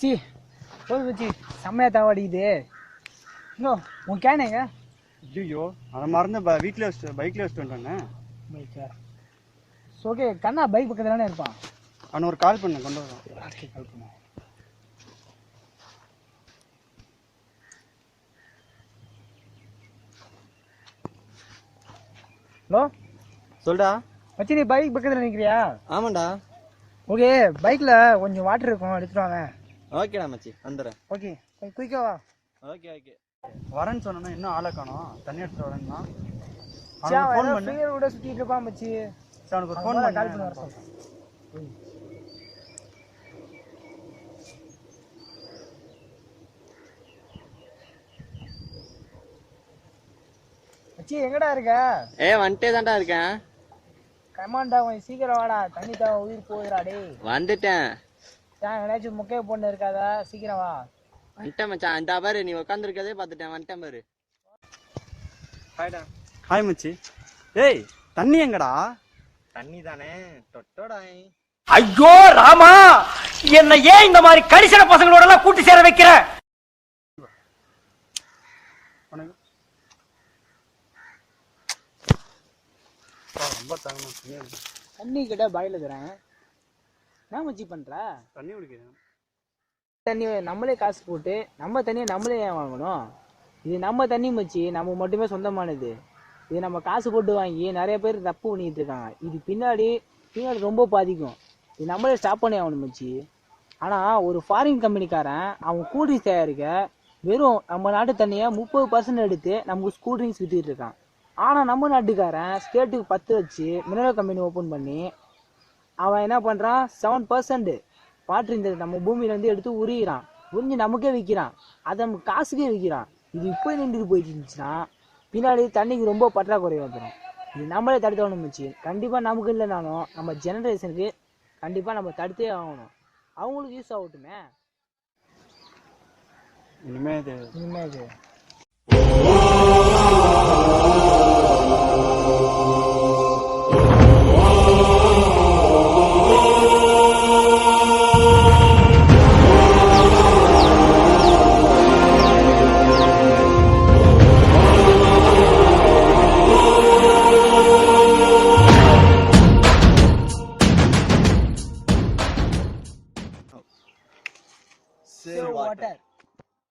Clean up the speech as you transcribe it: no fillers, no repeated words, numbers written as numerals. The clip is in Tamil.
மச்சி போது மச்சி செம்மையா தாவாடிக்குது. இன்னும் உன் கேனேங்க? ஐயோ அதை மறந்து வீட்டில் வச்சுட்டு பைக்கில் வச்சுட்டு வந்துட்டானே. பைக்கா? ஓகே கண்ணா பைக் பக்கத்துல தானே இருப்பான். அவனை ஒரு கால் பண்ண கொண்டு வரோம். கால் பண்ண. ஹலோ சொல்டா மச்சி, நீ பைக் பக்கத்தில் நிற்கிறியா? ஆமாண்டா. ஓகே பைக்கில் கொஞ்சம் வாட்டர் இருக்கும், எடுத்துட்டு வாங்க. ஓகேடா மச்சி, வந்துடுறேன். ஓகே கொஞ்சம் குயிக்காவா? Okay okay. வரேன்னு சொன்னா இன்னும் ஆளை காணோம். தண்ணி எடுத்துட்டு வரேன்னா ஃபோன் பண்ணி கூட சுற்றிட்டு இருப்பான் மச்சி. அவனுக்கு ஒரு ஃபோன் கால் பண்ணி வர சொல்கிறேன். மச்சி எங்கடா இருக்க? வந்துட்டே தான்டா இருக்கேன். கமாண்டா கொஞ்சம் சீக்கிரம் வாடா, தண்ணி தான் உயிர் போகுதுடா. டே வந்துட்டேன். எங்கேயாச்சும் முக்கிய பொண்ணு இருக்காதா? சீக்கிரம் வா. வந்துட்டேன் மச்சான். அந்த பாரு நீ உட்காந்துருக்கதே பார்த்துட்டேன். வந்துட்டேன் பாரு. ஹாய்டா. ஹாய் மச்சி. ஏய் தண்ணி எங்கடா? தண்ணி தானே தொட்டோடா. ஐயோ ராமா, என்ன ஏன் இந்த மாதிரி கரிசன பசங்களோட எல்லாம் கூட்டி சேர வைக்கிற? ரொம்ப தண்ணி கிட்ட பாயில தரேன். என்ன மச்சி பண்ற? தண்ணி குடிக்கிறேன். தண்ணி நம்மளே காசு போட்டு நம்ம தண்ணியை நம்மளே ஏன் வாங்கணும்? இது நம்ம தண்ணி மச்சி, நம்ம மட்டுமே சொந்தமானது. இது நம்ம காசு போட்டு வாங்கி நிறைய பேர் தப்பு பண்ணிட்டு இருக்காங்க. இது பின்னாடி ரொம்ப பாதிக்கும். இது நம்மளே ஸ்டாப் பண்ணி ஆகணும் மச்சி. ஆனால் ஒரு ஃபாரின் கம்பெனிக்காரன் அவன் கூல்ட்ரிங்க்ஸ் தயாரிக்க வெறும் நம்ம நாட்டு தண்ணியை 30% எடுத்து நமக்கு கூல்ட்ரிங்க்ஸ் விற்றுட்டு இருக்கான். ஆனால் நம்ம நாட்டுக்காரன் ஸ்டேட்டுக்கு 10 வச்சு மினரல் கம்பெனி ஓப்பன் பண்ணி அவன் என்ன பண்ணுறான், 7% வாட்டர் இந்த நம்ம பூமியிலேருந்து எடுத்து உரியிறான். உறிஞ்சு நமக்கே விற்கிறான். அதை நம்ம காசுக்கே விற்கிறான். இது இப்போ நின்றுட்டு போயிட்டு இருந்துச்சுன்னா பின்னாடி தண்ணிக்கு ரொம்ப பற்றாக்குறை வந்துடும். இது நம்மளே தடுத்தவணும் மச்சி. கண்டிப்பாக நமக்கு இல்லைனாலும் நம்ம ஜெனரேஷனுக்கு கண்டிப்பாக நம்ம தடுத்தே ஆகணும். அவங்களுக்கு யூஸ் ஆகட்டுமே. இனிமே இது Save water.